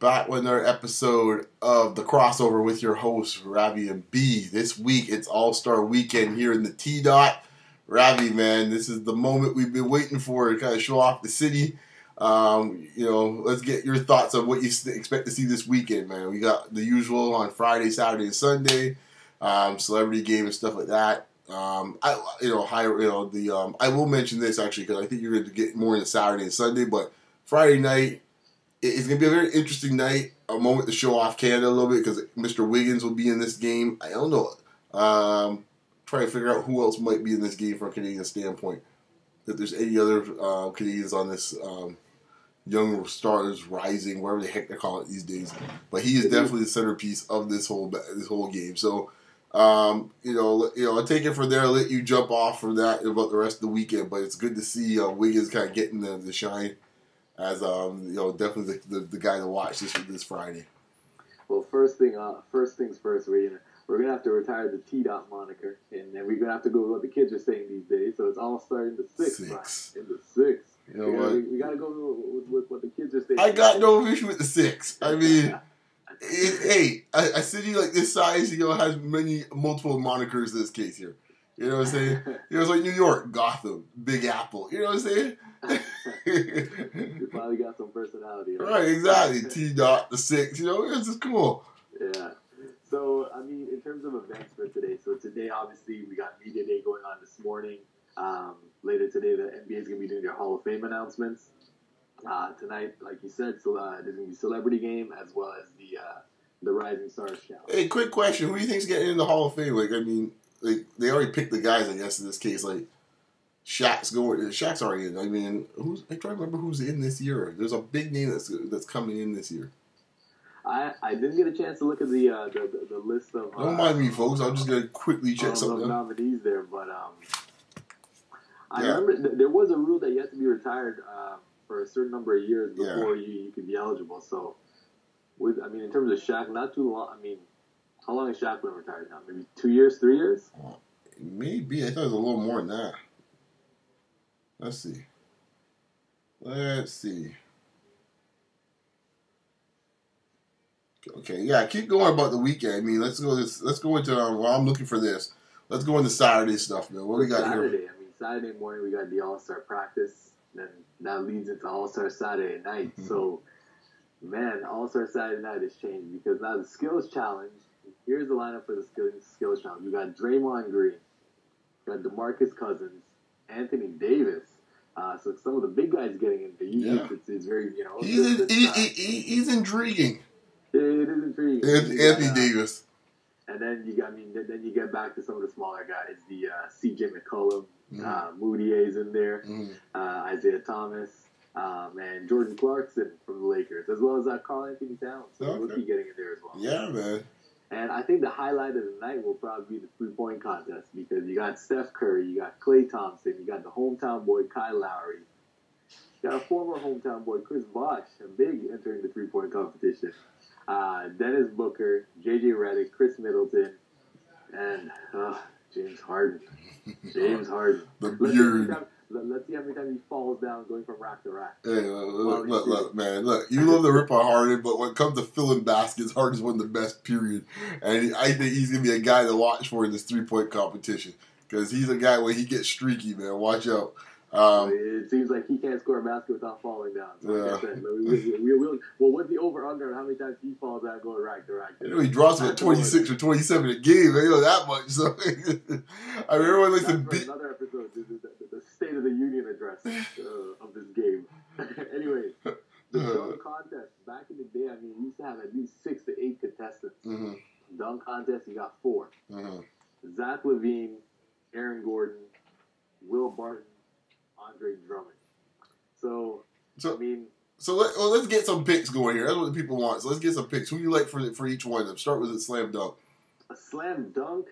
Back with another episode of the crossover with your host, Ravi and B. This week, it's All-Star Weekend here in the TDOT. Ravi, man, this is the moment we've been waiting for to kind of show off the city. Let's get your thoughts on what you expect to see this weekend, man. We got the usual on Friday, Saturday, and Sunday, celebrity game and stuff like that. I will mention this actually because I think you're going to get more into Saturday and Sunday, but Friday night, it's going to be a very interesting night, a moment to show off Canada a little bit because Mr. Wiggins will be in this game. I don't know. Trying to figure out who else might be in this game from a Canadian standpoint. If there's any other Canadians on this young stars rising, whatever the heck they call it these days. But he is definitely the centerpiece of this whole game. So, I'll take it from there. I'll let you jump off from that about the rest of the weekend. But it's good to see Wiggins kind of getting the shine. As definitely the guy to watch this Friday. Well, first things first. We're gonna have to retire the TDOT moniker, and then we're gonna have to go with what the kids are saying these days. So it's All-Star in the six. In the six. You know what? We gotta go with what the kids are saying. I got no issue with the six. I mean, a city like this size, has multiple monikers in this case here. You know what I'm saying? It's like New York, Gotham, Big Apple. You know what I'm saying? You probably got some personality. Right, exactly. T-Dot, the six. It's just cool. Yeah. So, in terms of events for today, today, obviously, we got Media Day going on this morning. Later today, the NBA is going to be doing their Hall of Fame announcements. Tonight, like you said, there's going to be Celebrity Game as well as the Rising Stars Challenge. Hey, quick question. Who do you think's getting in the Hall of Fame? They already picked the guys, I guess, in this case. Shaq's already in. I'm trying to remember who's in this year. There's a big name that's coming in this year. I didn't get a chance to look at the list of. Don't mind me, folks. I'm just gonna quickly check something. Nominees there, but I remember there was a rule that you had to be retired for a certain number of years before you could be eligible. So, in terms of Shaq, not too long. How long has Shaq been retired now? Maybe 2 years, 3 years? Maybe. I thought it was a little more than that. Let's see. Okay, yeah, keep going about the weekend. Let's go into while I'm looking for this. Let's go into Saturday stuff, man. What we got Saturday, here? Saturday morning we got the All-Star practice. Then that leads into All-Star Saturday night. Mm-hmm. So, man, All-Star Saturday night has changed because now the skills challenge. Here's the lineup for the skills challenge. You got Draymond Green, you got DeMarcus Cousins, Anthony Davis. So some of the big guys getting in. Usually it's very He's intriguing. It is intriguing. Anthony Davis. And then then you get back to some of the smaller guys. The C.J. McCollum, Moody is in there, Isaiah Thomas, and Jordan Clarkson from the Lakers, as well as Karl Anthony Towns. So rookie getting in there as well. Yeah, man. And I think the highlight of the night will probably be the three-point contest because you got Steph Curry, you got Klay Thompson, you got the hometown boy Kyle Lowry, you got a former hometown boy Chris Bosh, a big entering the three-point competition. Dennis Booker, J.J. Redick, Chris Middleton, and James Harden. The beard. Let's see how many times he falls down going from rack to rack. Hey, look, man. Look, you love to rip on Harden, but when it comes to filling baskets, Harden's one of the best, period. And I think he's going to be a guy to watch for in this three-point competition. Because he's a guy, when he gets streaky, man, watch out. It seems like he can't score a basket without falling down. So like I said, what's the over-under on how many times he falls down going rack to rack? He drops about 26 or 27 a game. That much. So, everyone likes to beat. Another episode. The State of the Union address of this game. Anyways, the dunk contest. Back in the day, we used to have at least 6 to 8 contestants. Mm-hmm. Dunk contest, you got 4. Mm-hmm. Zach LaVine, Aaron Gordon, Will Barton, Andre Drummond. So let's get some picks going here. That's what the people want. So let's get some picks. Who do you like for each one of them? Start with a slam dunk. A slam dunk?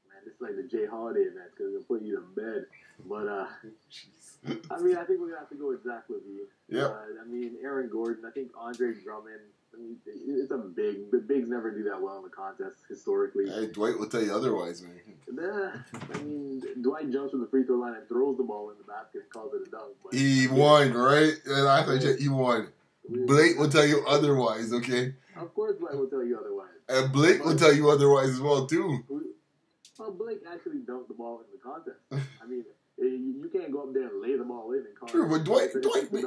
Man, this is like the Jay Holiday event because they'll put you to bed. But, I think we're going to have to go with Zach LaVine. Yeah. Aaron Gordon. I think Andre Drummond. It's a big. The bigs never do that well in the contest historically. Hey, Dwight will tell you otherwise, man. Dwight jumps from the free throw line and throws the ball in the basket and calls it a dunk. But he won, right? And I thought he won. Blake will tell you otherwise, okay? Of course Blake will tell you otherwise. And Blake will tell you otherwise as well, too. Well, Blake actually dunked the ball in the contest. I mean, you can't go up there and lay the ball in contest. True, but Dwight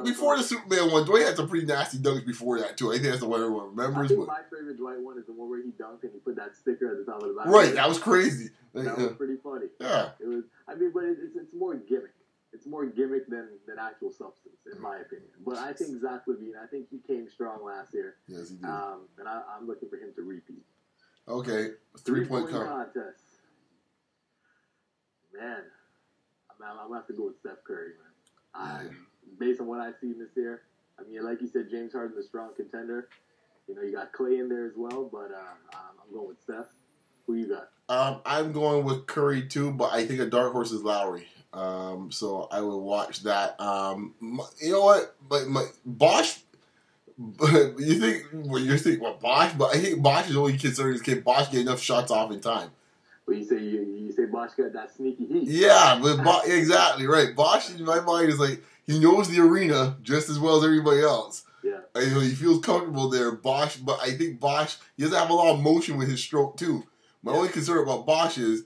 before the Superman one, Dwight had some pretty nasty dunks before that, too. I think that's the one everyone remembers. I think my favorite Dwight one is the one where he dunked and he put that sticker at the top of the basket. Right, that was crazy. That was pretty funny. Yeah. It was. I mean, but it's more gimmick. It's more gimmick than actual substance, in my opinion. But I think Zach LaVine, I think he came strong last year. Yes, he did. And I'm looking for him to repeat. Okay, three-point contest. Man, I'm going to have to go with Steph Curry, man. Based on what I've seen this year, I mean, like you said, James Harden's a strong contender. You know, you got Clay in there as well, but I'm going with Steph. Who you got? I'm going with Curry, too, but I think a dark horse is Lowry. So I will watch that. You know what? But Bosch, you think Bosch? But I think Bosch is only considered his kid. Bosch get enough shots off in time. Well, you say Bosch got that sneaky heat. Yeah, but exactly right. Bosch in my mind is like he knows the arena just as well as everybody else. Yeah, and, you know, he feels comfortable there. Bosch, but I think Bosch he doesn't have a lot of motion with his stroke too. My only concern about Bosch is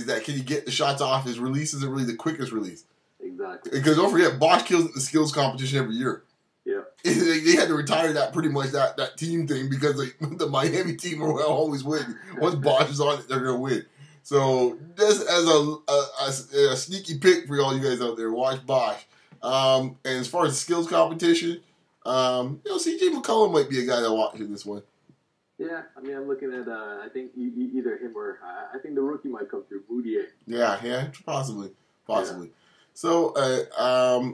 that can he get the shots off? His release isn't really the quickest release. Exactly. Because don't forget, Bosch kills the skills competition every year. Yeah. They had to retire that pretty much that team thing because the Miami team will always win. Once Bosch is on it, they're gonna win. So just as a sneaky pick for all you guys out there, watch Bosch. And as far as the skills competition, CJ McCollum might be a guy that watches this one. Yeah, I mean, I'm looking at, I think either him or, I think the rookie might come through, Moutier. Yeah, possibly. Yeah. So,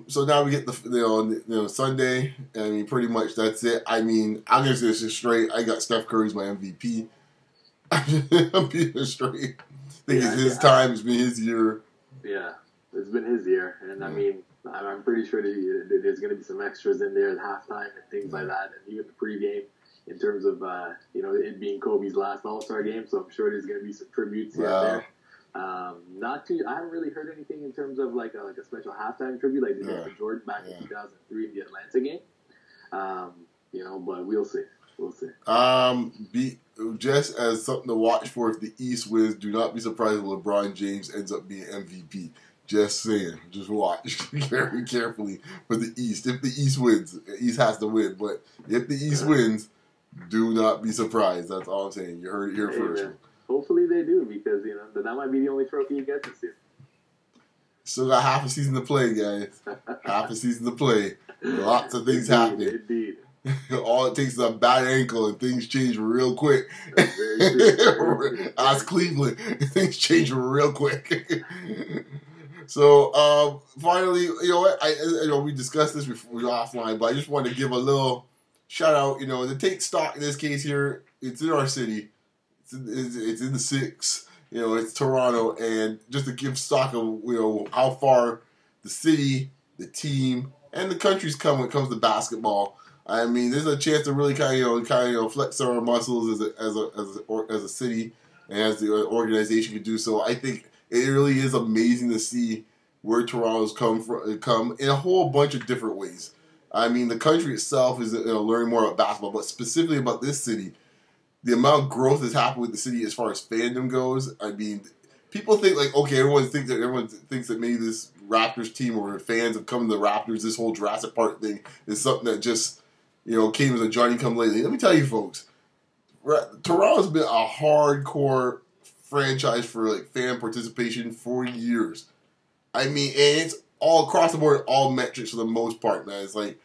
so now we get the Sunday. I mean, pretty much that's it. I mean, I'm gonna say this straight. I got Steph Curry's my MVP. I'm being straight. I think it's his time. It's been his year. Yeah, it's been his year, and I mean, I'm pretty sure there's going to be some extras in there at halftime and things like that, and even the pregame. In terms of it being Kobe's last AllStar game, so I'm sure there's going to be some tributes here and there. I haven't really heard anything in terms of like a special halftime tribute like they did for Jordan back in 2003 in the Atlanta game. But we'll see. Just as something to watch for if the East wins, do not be surprised if LeBron James ends up being MVP. Just saying. Just watch very carefully for the East. If the East wins, the East has to win. But if the East wins, do not be surprised. That's all I'm saying. You heard it here first. Man. Hopefully they do because, that might be the only trophy you get this year. Still got half a season to play, guys. Half a season to play. Lots of things happening. Indeed. All it takes is a bad ankle and things change real quick. Ask Cleveland. Things change real quick. So, finally, you know what? We discussed this before offline, but I just wanted to give a little shout out, to take stock in this case here. It's in our city. It's in the 6. It's Toronto. And just to give stock of, how far the city, the team, and the country's come when it comes to basketball. I mean, there's a chance to really kind of flex our muscles as a city and as the organization can do so. I think it really is amazing to see where Toronto's come in a whole bunch of different ways. I mean, the country itself is learning more about basketball, but specifically about this city, the amount of growth that's happened with the city as far as fandom goes. I mean, people think everyone thinks that maybe this Raptors team or fans have come to the Raptors. This whole Jurassic Park thing is something that just came as a Johnny-come-lately. Let me tell you, folks, Toronto's been a hardcore franchise for fan participation for years. I mean, and it's all across the board, all metrics for the most part, man. It's like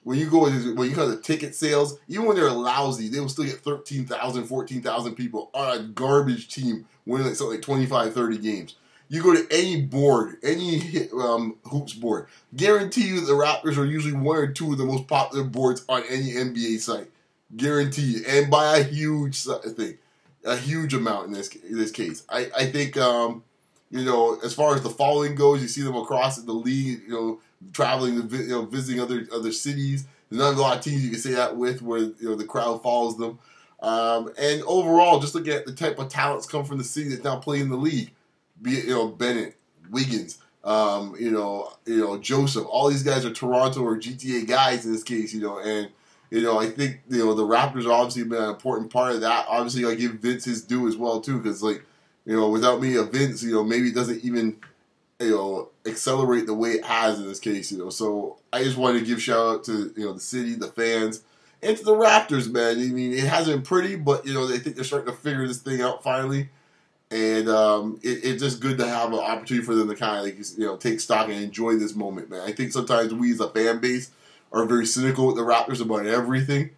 when you come to ticket sales, even when they're lousy, they will still get 13,000, 14,000 people on a garbage team winning something like 25, 30 games. You go to any board, any hoops board, guarantee you that the Raptors are usually one or two of the most popular boards on any NBA site. Guarantee you. And by a huge thing. A huge amount in this case. I think, as far as the following goes, you see them across the league, traveling, visiting other cities. There's not a lot of teams you can say that with where, the crowd follows them. And overall, just looking at the type of talents come from the city that's now playing in the league. Be it, Bennett, Wiggins, Joseph. All these guys are Toronto or GTA guys in this case, and I think the Raptors are obviously been an important part of that. Obviously, I give Vince his due as well too, because without me, Vince, maybe it doesn't even accelerate the way it has in this case, So I just wanted to give shout out to the city, the fans, and to the Raptors, man. I mean, it hasn't been pretty, but I think they're starting to figure this thing out finally. And it's just good to have an opportunity for them to kind of take stock and enjoy this moment, man. I think sometimes we as a fan base are very cynical with the Raptors about everything.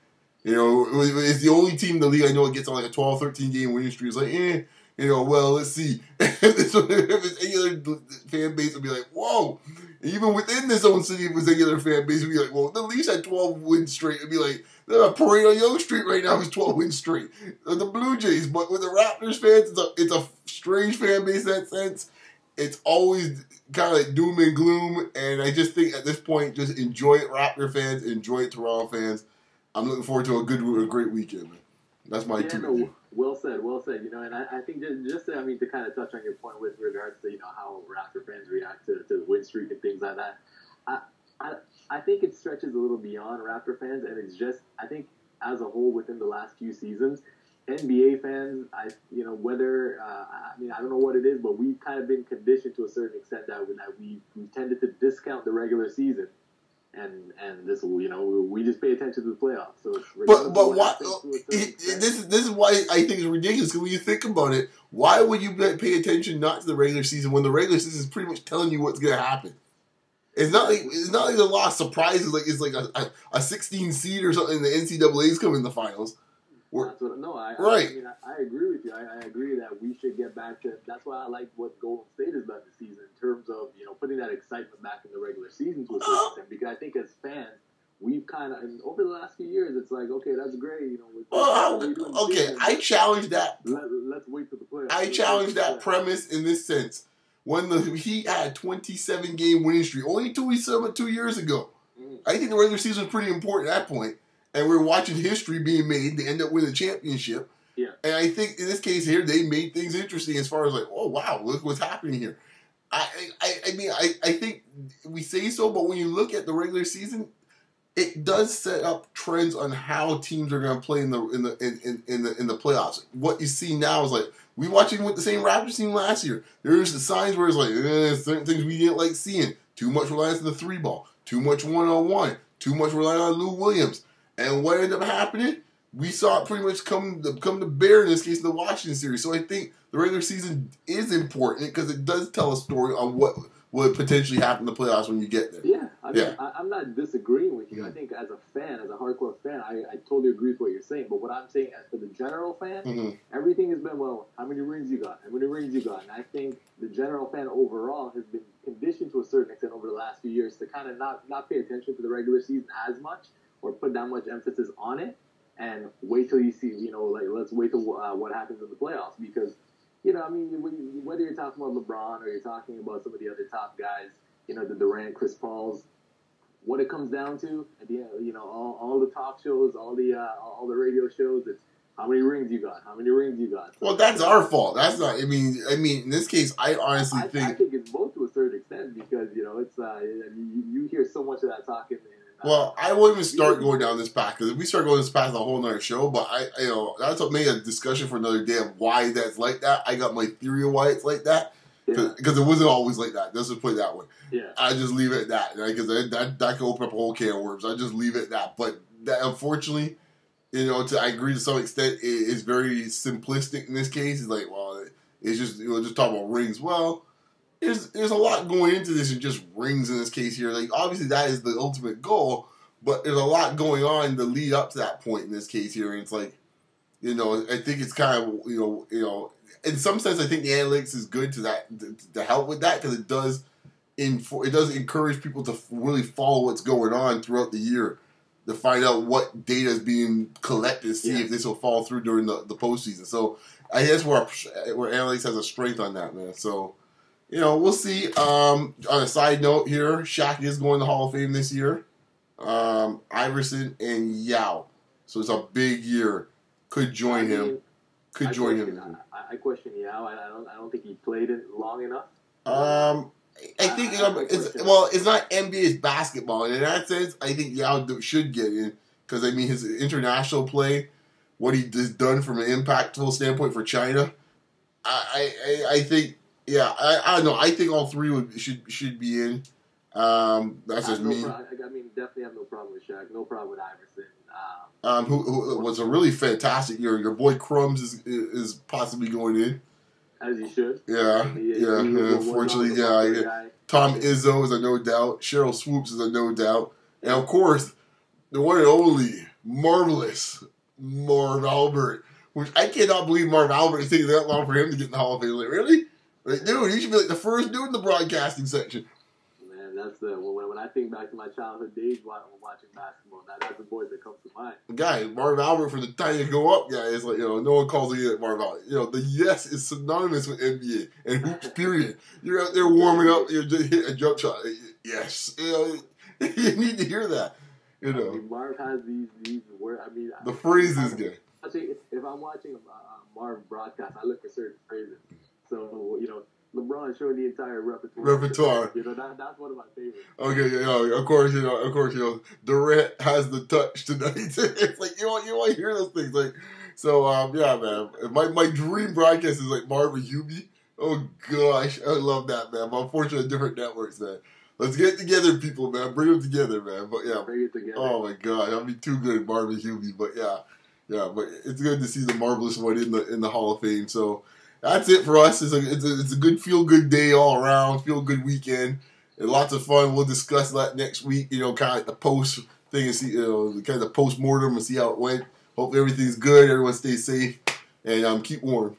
It's the only team in the league I know that gets on like a 12, 13 game winning streak. It's like, well, let's see. If it's any other fan base, would be like, whoa. Even within this own city, if it was any other fan base, would be like, well, the Leafs had 12 wins straight. It'd be like, they're a parade on Yonge Street right now is 12 wins straight. The Blue Jays, but with the Raptors fans, it's a strange fan base in that sense. It's always kind of like doom and gloom, and I just think at this point, just enjoy it, Raptor fans, enjoy it, Toronto fans. I'm looking forward to a great weekend, man. That's my two. No, well said. And I think just to kind of touch on your point with regards to how Raptor fans react to the win streak and things like that. I think it stretches a little beyond Raptor fans, and it's just I think as a whole within the last few seasons, NBA fans, I don't know what it is, but we've kind of been conditioned to a certain extent that we tended to discount the regular season. And this we just pay attention to the playoffs. So but why? This is why I think it's ridiculous. Because when you think about it, why would you pay attention not to the regular season when the regular season is pretty much telling you what's going to happen? It's not like there's a lot of surprises. Like it's like a 16 seed or something. The NCAA's coming in the finals. I agree with you. I agree that we should get back to. That's why I like what Golden State has done this season in terms of putting that excitement back in the regular season to a certain extent. Because I think as fans, we've kind of over the last few years, it's like okay, that's great. I challenge that. Let's wait for the playoffs. I challenge that premise in this sense. When the Heat had a 27-game winning streak, only 2 years ago, I think the regular season was pretty important at that point. And we're watching history being made to end up with a championship. Yeah. And I think in this case here, they made things interesting as far as like, oh wow, look what's happening here. I think we say so, but when you look at the regular season, it does set up trends on how teams are going to play in the playoffs. What you see now is like we watching with the same Raptors team last year. There's the signs where it's like certain things we didn't like seeing. Too much reliance on the 3-ball. Too much 1-on-1. Too much reliance on Lou Williams. And what ended up happening? We saw it pretty much come to bear in this case in the Washington series. So I think the regular season is important because it does tell a story on what would potentially happen in the playoffs when you get there. Yeah, I'm not disagreeing with you. I think as a fan, as a hardcore fan, I totally agree with what you're saying. But what I'm saying as for the general fan, everything has been, well, how many rings you got? How many rings you got? And I think the general fan overall has been conditioned to a certain extent over the last few years to kind of not pay attention to the regular season as much or put that much emphasis on it and wait till you see, let's wait till what happens in the playoffs because, whether you're talking about LeBron or you're talking about some of the other top guys, the Durant, Chris Pauls, what it comes down to at the end, all the talk shows, all the radio shows, it's how many rings you got, how many rings you got. So, well, that's our fault. That's not. I mean, in this case, I honestly think. I think it's both to a certain extent because it's you hear so much of that talking. Well, I won't even start going down this path because if we start going this path, a whole nother show. But that's what made a discussion for another day of why that's like that. I got my theory of why it's like that because it wasn't always like that. Let's just put it that way. Yeah, I just leave it at that because that can open up a whole can of worms. I just leave it at that. But that unfortunately, I agree to some extent, it's very simplistic in this case. It's like, well, it's just just talk about rings. Well. There's a lot going into this and just rings in this case here. Like obviously that is the ultimate goal, but there's a lot going on to lead up to that point in this case here. And it's like, I think it's kind of in some sense I think the analytics is good to help with that because it does encourage people to really follow what's going on throughout the year to find out what data is being collected, see if this will fall through during the postseason. So I guess where analytics has a strength on that, man. So. We'll see. On a side note here, Shaq is going to the Hall of Fame this year. Iverson and Yao. So it's a big year. Could join him. I question Yao. I don't think he played it long enough. I think it's not NBA's basketball, and in that sense, I think Yao should get in because I mean his international play, what he has done from an impactful standpoint for China. I think I don't know. I think all three should be in. That's just me. I mean, definitely have no problem with Shaq. No problem with Iverson. Who was a really fantastic year. Your boy Crumbs is possibly going in. As he should. Yeah. Unfortunately, Tom Izzo is a no doubt. Cheryl Swoops is a no doubt. And of course, the one and only marvelous Marv Albert. Which I cannot believe Marv Albert is taking that long for him to get in the Hall of Fame. Like, really? Like, dude, he should be like the first dude in the broadcasting section. Man, that's when I think back to my childhood days watching basketball, that's the boy that comes to mind. Guy, Marv Albert from the time you go up, it's like, no one calls him Marv Albert. The yes is synonymous with NBA and hoops, period. You're out there warming up, you're just hitting a jump shot. Yes. You need to hear that. I mean, Marv has these words. I mean, the phrases, guy. If I'm watching a Marv broadcast, I look for certain phrases. So, LeBron showing the entire repertoire. That's one of my favorites. Okay, of course, Durant has the touch tonight. It's like, you want to hear those things. Like, so, man. My dream broadcast is like Marv and Hubie. Oh, gosh. I love that, man. But unfortunately, different networks, man. Let's get together, people, man. Bring them together, man. But, yeah. Bring it together. Oh, my God. That'd be too good, Marv and Hubie. But, yeah. Yeah, but it's good to see the marvelous one in the Hall of Fame. So that's it for us. It's a good feel good day all around, feel good weekend, and lots of fun. We'll discuss that next week. Kind of like the post thing and see kind of the post mortem and see how it went. Hope everything's good. Everyone stays safe and keep warm.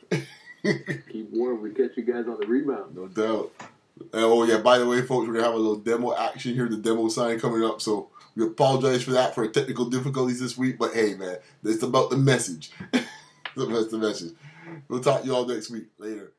Keep warm. We catch you guys on the rebound. No doubt. Oh yeah. By the way, folks, we're gonna have a little demo action here. The demo sign coming up. So. We apologize for that, for technical difficulties this week, but hey, man, it's about the message. That's the message. We'll talk to you all next week. Later.